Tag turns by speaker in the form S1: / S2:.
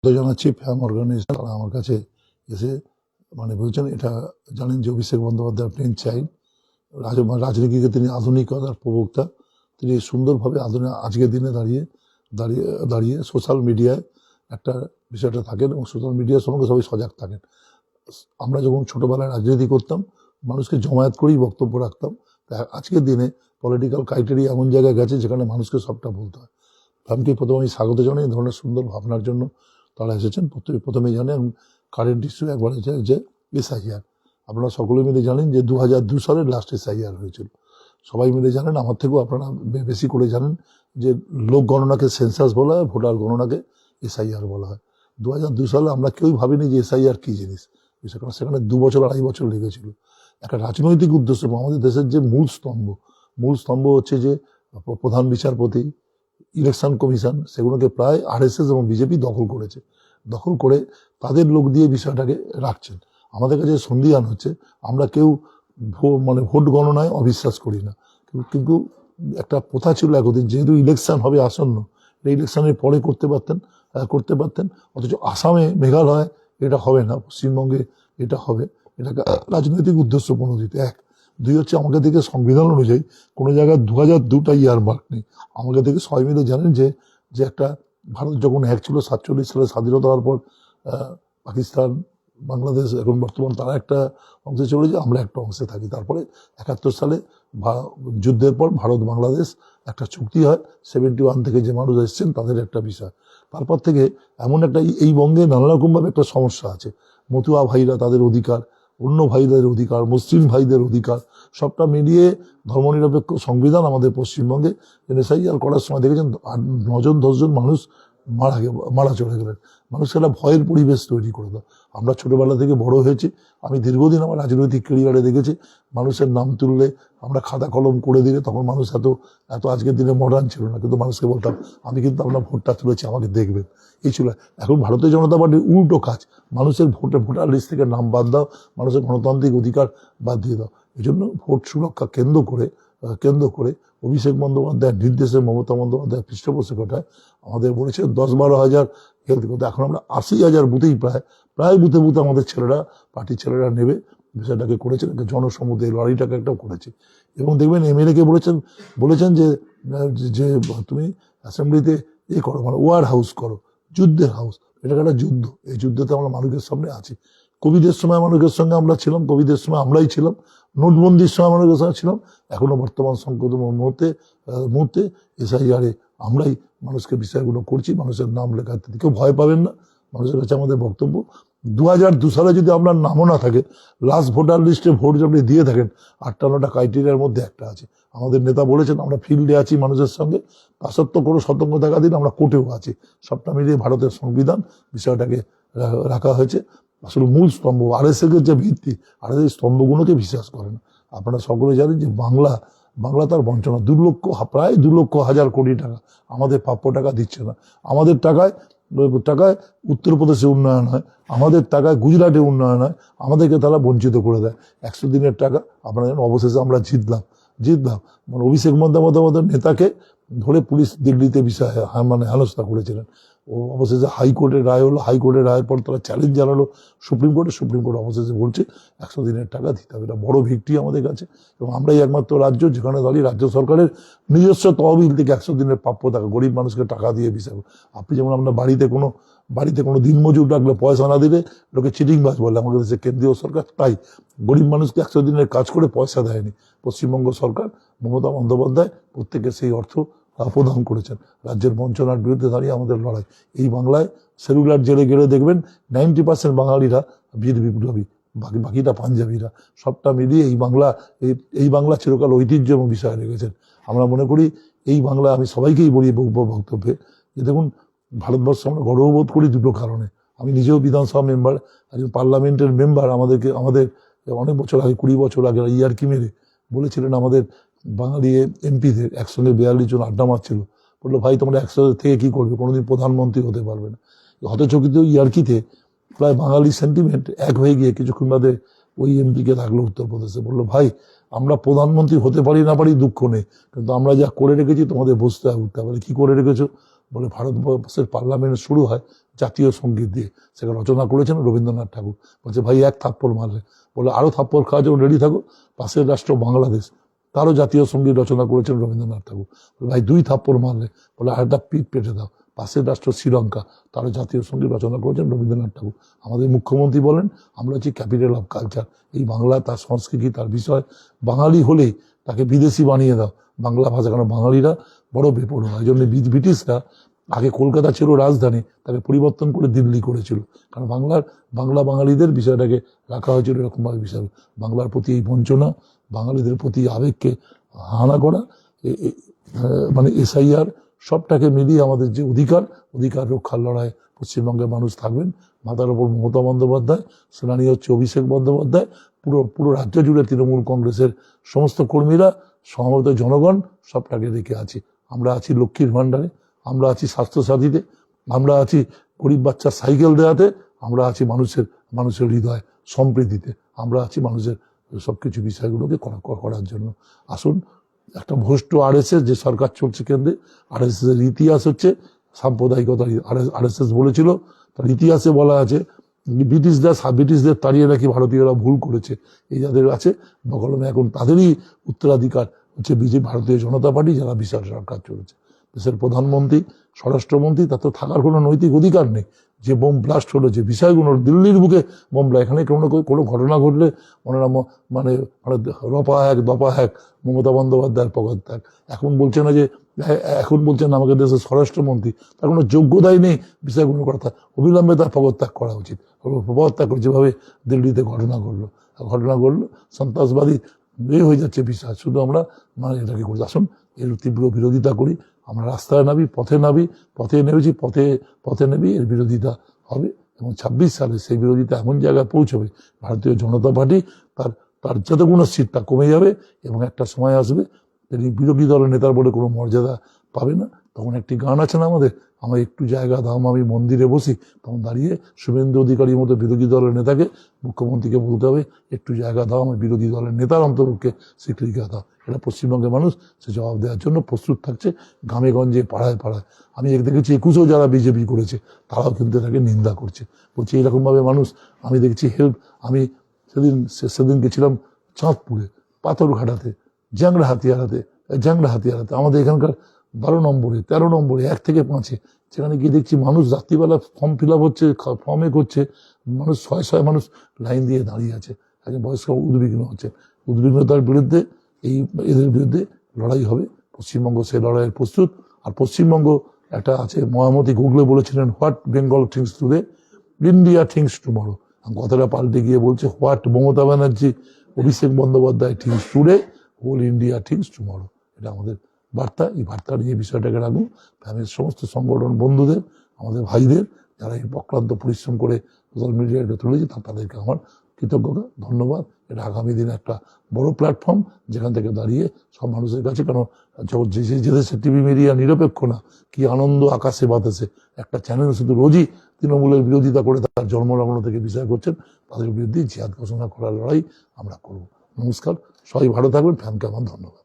S1: জানাচ্ছি ফ্যাম অর্গানাইজেশন তারা আমার কাছে এসে মানে বলছেন এটা জানেন যে অভিষেক বন্দ্যোপাধ্যায় প্লেন চাইল্ড রাজনীতিকে তিনি আধুনিকতার প্রবক্তা। তিনি সুন্দরভাবে আজকের দিনে দাঁড়িয়ে দাঁড়িয়ে দাঁড়িয়ে সোশ্যাল মিডিয়ায় একটা বিষয়টা থাকেন এবং সোশ্যাল মিডিয়ার সঙ্গে সবাই সজাগ থাকেন। আমরা যখন ছোটোবেলায় রাজনীতি করতাম মানুষকে জমায়েত করেই বক্তব্য রাখতাম। তা আজকের দিনে পলিটিক্যাল ক্রাইটেরিয়া এমন জায়গায় গেছে যেখানে মানুষকে সবটা বলতে হয়। ফ্যামকে প্রথমে আমি স্বাগত জানাই এই ধরনের সুন্দর ভাবনার জন্য। তারা এসেছেন প্রথমেই জানেন কারেন্ট ইস্যু একবার যে এসআইআর। আপনারা সকলে মিলে জানেন যে 2002 সালে লাস্ট এসআইআর হয়েছিল। সবাই মিলে জানেন, আমার থেকেও আপনারা বেশি করে জানেন যে লোক গণনাকে সেন্সাস বলা হয়, ভোটার গণনাকে এসআইআর বলা হয়। 2002 সালে আমরা কেউই ভাবিনি যে এসআইআর কী জিনিস। সেখানে 2 বছর 2.5 বছর লেগেছিল। একটা রাজনৈতিক উদ্দেশ্য, আমাদের দেশের যে মূল স্তম্ভ হচ্ছে যে প্রধান বিচারপতি, ইলেকশন কমিশন, সেগুলোকে প্রায় আরএসএস এবং বিজেপি দখল করে তাদের লোক দিয়ে বিষয়টাকে রাখছেন। আমাদের কাছে সন্দিহান হচ্ছে, আমরা কেউ ভোট গণনায় অবিশ্বাস করি না, কিন্তু একটা প্রথা ছিল একদিন, যেহেতু ইলেকশন হবে আসন্ন, এই ইলেকশনের পরে করতে পারতেন। অথচ আসামে, মেঘালয় এটা হবে না, পশ্চিমবঙ্গে এটা হবে। এটাকে রাজনৈতিক উদ্দেশ্য প্রণোদিত। 1, 2 হচ্ছে আমাকে দেখে সংবিধান অনুযায়ী কোনো জায়গায় 2002টা ইয়ার মার্ক নেই। আমাকে দেখে সবাই মিলে জানেন যে একটা ভারত যখন এক ছিল 47 সালে স্বাধীনতা হওয়ার পর পাকিস্তান, বাংলাদেশ, এখন বর্তমান তারা একটা অংশে চলে যায়, আমরা একটা অংশে থাকি। তারপরে 71 সালে যুদ্ধের পর ভারত বাংলাদেশ একটা চুক্তি হয়। 71 থেকে যে মানুষ এসছেন তাদের একটা বিষয়। তারপর থেকে এমন একটা এই বঙ্গে নানা রকমভাবে একটা সমস্যা আছে। মতুয়া ভাইরা তাদের অধিকার, অন্য ভাইদের অধিকার, মুসলিম ভাইদের অধিকার, সবটা মিলিয়ে ধর্মনিরপেক্ষ সংবিধান আমাদের পশ্চিমবঙ্গে এসআইআর করার সময় দেখেছেন 9-10 জন মানুষ মারা চলে গেলেন। মানুষকে একটা ভয়ের পরিবেশ তৈরি করে দাও। আমরা ছোটবেলা থেকে বড় হয়েছি, আমি দীর্ঘদিন আমার রাজনৈতিক ক্যারিয়ারে দেখেছি মানুষের নাম তুললে, আমরা খাতা কলম করে দিলে, তখন মানুষ এত আজকের দিনে মডার্ন ছিল না, কিন্তু মানুষকে বলতাম আমি কিন্তু আপনার ভোটটা তুলেছি, আমাকে দেখবেন, এই ছিল। এখন ভারতীয় জনতা পার্টির উল্টো কাজ, মানুষের ভোটার লিস্ট থেকে নাম বাদ দাও, মানুষের গণতান্ত্রিক অধিকার বাদ দিয়ে দাও। এই জন্য ভোট সুরক্ষা কেন্দ্র করে অভিষেক বন্দ্যোপাধ্যায়ের নির্দেশে মমতা বন্দ্যোপাধ্যায়ের পৃষ্ঠপোষকতায় আমাদের বলেছে 10-12 হাজার হেলথ করতে। এখন আমরা 80,000 বুথেই প্রায় বুথে আমাদের পার্টির ছেলেরা নেবে বিষয়টাকে করেছেন। একটা জনসমুদ্রে লড়াইটাকে একটাও করেছে। এবং দেখবেন এমএলএকে বলেছেন যে তুমি অ্যাসেম্বলিতে করো, মানে ওয়ার হাউস করো, যুদ্ধের হাউস। এটা একটা যুদ্ধ, এই যুদ্ধতে আমরা মানুষের সামনে আছি। কোভিডের সময় মানুষের সঙ্গে আমরা ছিলাম, কোভিডের সময় আমরাই ছিলাম, নোটবন্দির সময় মানুষের সঙ্গে ছিলাম, এখনো বর্তমান সংকট মুহূর্তে এসআইআরে আমরাই মানুষকে বিষয়গুলো করছি, মানুষের নাম লেখাতে। কেউ ভয় পাবেন না, মানুষের কাছে আমাদের বক্তব্য। 2002 সালে যদি আপনার নামও না থাকে, লাস্ট ভোটার লিস্টে ভোট যদি দিয়ে থাকেন, 58টা ক্রাইটেরিয়ার মধ্যে একটা আছে। আমাদের নেতা বলেছেন আমরা ফিল্ডে আছি মানুষের সঙ্গে, পাশত্ব করে সতর্ক থাকা দিন, আমরা কোর্টেও আছি। সবটা মিলিয়ে ভারতের সংবিধান বিষয়টাকে রাখা হয়েছে। আসলে মূল স্তম্ভ আরএসএস এর যে ভিত্তি, আরএসএস স্তম্ভগুলোকে বিশ্বাস করে না। আপনারা সকলে জানেন যে বাংলা তার বঞ্চনা, প্রায় 2 লক্ষ হাজার কোটি টাকা আমাদের প্রাপ্য টাকা দিচ্ছে না। আমাদের টাকায় উত্তরপ্রদেশে উন্নয়ন হয়, আমাদের টাকায় গুজরাটে উন্নয়ন হয়, আমাদেরকে তারা বঞ্চিত করে দেয়। 100 দিনের টাকা আপনারা জানেন, অবশেষে আমরা জিতলাম। মানে অভিষেক বন্দ্যোপাধ্যায়ের নেতাকে ধরে পুলিশ দিল্লিতে হেনস্থা করেছিলেন। ও অবশেষে হাইকোর্টের রায় হলো, হাইকোর্টের রায়ের পর তারা চ্যালেঞ্জ জানালো সুপ্রিম কোর্ট অবশেষে বলছে 100 দিনের টাকা দিতে হবে। এটা বড় ভিক্টরি আমাদের কাছে। এবং আমরাই একমাত্র রাজ্য যেখানে দাঁড়িয়ে রাজ্য সরকারের নিজস্ব তহবিল থেকে 100 দিনের প্রাপ্য টাকা গরিব মানুষকে টাকা দিয়ে বিষয়। আপনি যেমন আপনার বাড়িতে কোনো দিনমজুর ডাকলে পয়সা না দিলে লোকে চিটিংবাজ বলে, আমাদের দেশে কেন্দ্রীয় সরকার তাই গরিব মানুষকে 100 দিনের কাজ করে পয়সা দেয়নি। পশ্চিমবঙ্গ সরকার, মমতা বন্দ্যোপাধ্যায় প্রত্যেকে সেই অর্থ প্রদান করেছেন। রাজ্যের বঞ্চনার বিরুদ্ধে দাঁড়িয়ে আমাদের লড়াই। এই বাংলায় সেলুলার জেলে গেলে দেখবেন 90% বাঙালিরা বীর বিপ্লবী, বাকিটা পাঞ্জাবিরা। সবটা মিলিয়ে এই বাংলা চিরকাল ঐতিহ্য এবং বিষয় রেখেছেন। আমরা মনে করি এই বাংলা, আমি সবাইকেই বলি বক্তব্যে, যে দেখুন ভারতবর্ষ আমরা গর্ববোধ করি দুটো কারণে। আমি নিজেও বিধানসভা মেম্বার, একজন পার্লামেন্টের মেম্বার। আমাদের অনেক বছর আগে, 20 বছর আগে ইয়ার্কি মেরে বলেছিলেন আমাদের বাঙালি এমপিদের একসঙ্গে 42 জন আড্ডা মারছিল, বললো ভাই তোমরা 100 থেকে কি করবে, কোনোদিন প্রধানমন্ত্রী হতে পারবে না। হতচকিত ইয়ার্কিতে প্রায় বাঙালি সেন্টিমেন্ট এক হয়ে গিয়ে কিছুক্ষণ বাদে ওই এমপিকে থাকলো উত্তরপ্রদেশে, বললো ভাই আমরা প্রধানমন্ত্রী হতে পারি না পারি দুঃখ নেই, কিন্তু আমরা যা করে রেখেছি তোমাদের বুঝতে হবে। কি করে রেখেছো? বলে ভারতবর্ষের পার্লামেন্ট শুরু হয় জাতীয় সঙ্গীত দিয়ে। সেটা রচনা করেছেন রবীন্দ্রনাথ ঠাকুর। বলছে ভাই এক থাপ্পড় মারলে, বলে আরো থাপ্পড় খাওয়ার জন্য রেডি থাকো, পাশের রাষ্ট্র বাংলাদেশ, তারও জাতীয় সঙ্গীত রচনা করেছেন রবীন্দ্রনাথ ঠাকুর। ভাই দুই থাপ্পড় মারলে, বলে আরেকটা পিঠ পেটে দাও, পাশের রাষ্ট্র শ্রীলঙ্কা, তারও জাতীয় সঙ্গীত রচনা করেছেন রবীন্দ্রনাথ ঠাকুর। আমাদের মুখ্যমন্ত্রী বলেন আমরা হচ্ছি ক্যাপিটাল অফ কালচার, এই বাংলা তার সংস্কৃতি তার বিষয়, বাঙালি হলেই তাকে বিদেশি বানিয়ে দাও বাংলা ভাষা, কারণ বাঙালিরা বড় বেপরোয়া। এই জন্য ব্রিটিশরা আগে কলকাতা ছিল রাজধানী, তাকে পরিবর্তন করে দিল্লি করেছিল, কারণ বাংলা বাঙালিদের বিষয়টাকে রাখা হয়েছিল এরকমভাবে বিষয়। বাংলার প্রতি এই বঞ্চনা, বাঙালিদের প্রতি আবেগকে হানা করা, মানে এসআইআর সবটাকে মিলিয়ে আমাদের যে অধিকার রক্ষার লড়াই পশ্চিমবঙ্গের মানুষ থাকবেন। মাথার ওপর মমতা বন্দ্যোপাধ্যায়, সেনানি হচ্ছে অভিষেক বন্দ্যোপাধ্যায়, পুরো রাজ্য জুড়ে তৃণমূল কংগ্রেসের সমস্ত কর্মীরা, সমবেত জনগণ সবটাকে রেখে আছি। আমরা আছি লক্ষ্মীর ভাণ্ডারে, আমরা আছি স্বাস্থ্যসাথীতে, আমরা আছি গরিব বাচ্চার সাইকেল দেওয়াতে, আমরা আছি মানুষের হৃদয় সম্প্রীতিতে, আমরা আছি মানুষের সবকিছু বিষয়গুলোকে করার জন্য। আসুন, একটা ভ্রষ্ট আরএসএস যে সরকার চলছে কেন্দ্রে, আরএসএস এর ইতিহাস হচ্ছে সাম্প্রদায়িকতা। আরএসএস বলেছিল, তার ইতিহাসে বলা আছে ব্রিটিশদের তাড়িয়ে নাকি ভারতীয়রা ভুল করেছে। এই যাদের আছে বকলমে এখন তাদেরই উত্তরাধিকার হচ্ছে বিজেপি, ভারতীয় জনতা পার্টি, যারা বিশাল সরকার চলেছে। দেশের প্রধানমন্ত্রী, স্বরাষ্ট্রমন্ত্রী, তার তো থাকার কোনো নৈতিক অধিকার নেই। যে বোম ব্লাস্ট হলো, যে বিষয়গুলো দিল্লির বুকে বোম ব্লাস্ট, এখানে কোনো ঘটনা ঘটলে ওনারা মানে রপা এক দপা এক মমতা বন্দ্যোপাধ্যায়ের পদত্যাগ। এখন বলছেন আমাকে দেশের স্বরাষ্ট্রমন্ত্রী, তার কোনো যোগ্যতাই নেই বিষয়গুলো কথা, অবিলম্বে তার পদত্যাগ করা উচিত। পদত্যাগ করে যেভাবে দিল্লিতে ঘটনা ঘটলো সন্ত্রাসবাদী হয়ে যাচ্ছে বিষয়, শুধু আমরা এটাকে করি। আসুন এর তীব্র বিরোধিতা করি, আমরা রাস্তায় নামি, পথে নেমেছি, পথে নেবি, এর বিরোধিতা হবে। এবং 26 সালে সেই বিরোধিতা এমন জায়গায় পৌঁছবে, ভারতীয় জনতা পার্টি তার যাতে কোনো সিটটা কমে যাবে, এবং একটা সময় আসবে তিনি বিরোধী দলের নেতার বলে কোনো মর্যাদা পাবে না। তখন একটি গান আছে না আমাদের, আমার একটু জায়গা দাও আমি মন্দিরে বসি, তখন দাঁড়িয়ে শুভেন্দু অধিকারীর মতো বিরোধী দলের নেতাকে, মুখ্যমন্ত্রীকে বলতে হবে একটু জায়গা দাও আমার বিরোধী দলের নেতার অন্তর্পক্ষে স্বীকৃতি দাও। এটা পশ্চিমবঙ্গের মানুষ সে জবাব দেওয়ার জন্য প্রস্তুত থাকছে, গ্রামে গঞ্জে পাড়ায় পাড়ায়। আমি দেখেছি 21-ও যারা বিজেপি করেছে তারাও কিন্তু তাকে নিন্দা করছে, বলছে এরকমভাবে মানুষ। আমি দেখছি আমি সেদিন গেছিলাম চাঁদপুরে, পাথরঘাটাতে, জ্যাংড়া হাতিয়ারাতে, আমাদের এখানকার 12 নম্বরে 13 নম্বরে 1 থেকে 5, সেখানে গিয়ে দেখছি মানুষ রাত্রিবেলা ফর্ম ফিল আপ হচ্ছে, ফর্মে করছে, মানুষ শয়ে মানুষ লাইন দিয়ে দাঁড়িয়ে আছে। একজন বয়স্ক উদ্বিগ্ন হচ্ছে। উদ্বিগ্নতার বিরুদ্ধে এদের বিরুদ্ধে লড়াই হবে। পশ্চিমবঙ্গ সেই লড়াইয়ের প্রস্তুত। আর পশ্চিমবঙ্গ একটা আছে, মহামতি গোখলে বলেছিলেন what Bengal thinks today, India thinks tomorrow. কথাটা পাল্টে গিয়ে বলছে what Mamata Banerjee, Abhishek Bandyopadhyay thinks today, whole India thinks tomorrow. এটা আমাদের বার্তা। এই বার্তা নিয়ে বিষয়টাকে রাখবো ফ্যামিলির সমস্ত সংগঠন বন্ধুদের, আমাদের ভাইদের যারা এই অক্লান্ত পরিশ্রম করে সোশ্যাল মিডিয়ায় তুলেছে, তাদেরকে আমার কৃতজ্ঞতা, ধন্যবাদ। এটা আগামী দিনে একটা বড় প্ল্যাটফর্ম, যেখান থেকে দাঁড়িয়ে সব মানুষের কাছে, কারণ যে দেশের টিভি মিডিয়া নিরপেক্ষ না, কি আনন্দ আকাশে বাতাসে, একটা চ্যানেল শুধু রোজই তৃণমূলের বিরোধিতা করে তার জন্মলগ্ন থেকে বিষয় করছেন, তাদের বিরুদ্ধে জিহাদ ঘোষণা করার লড়াই আমরা করব। নমস্কার, সবাই ভালো থাকবেন। ফ্যানকে আমার ধন্যবাদ।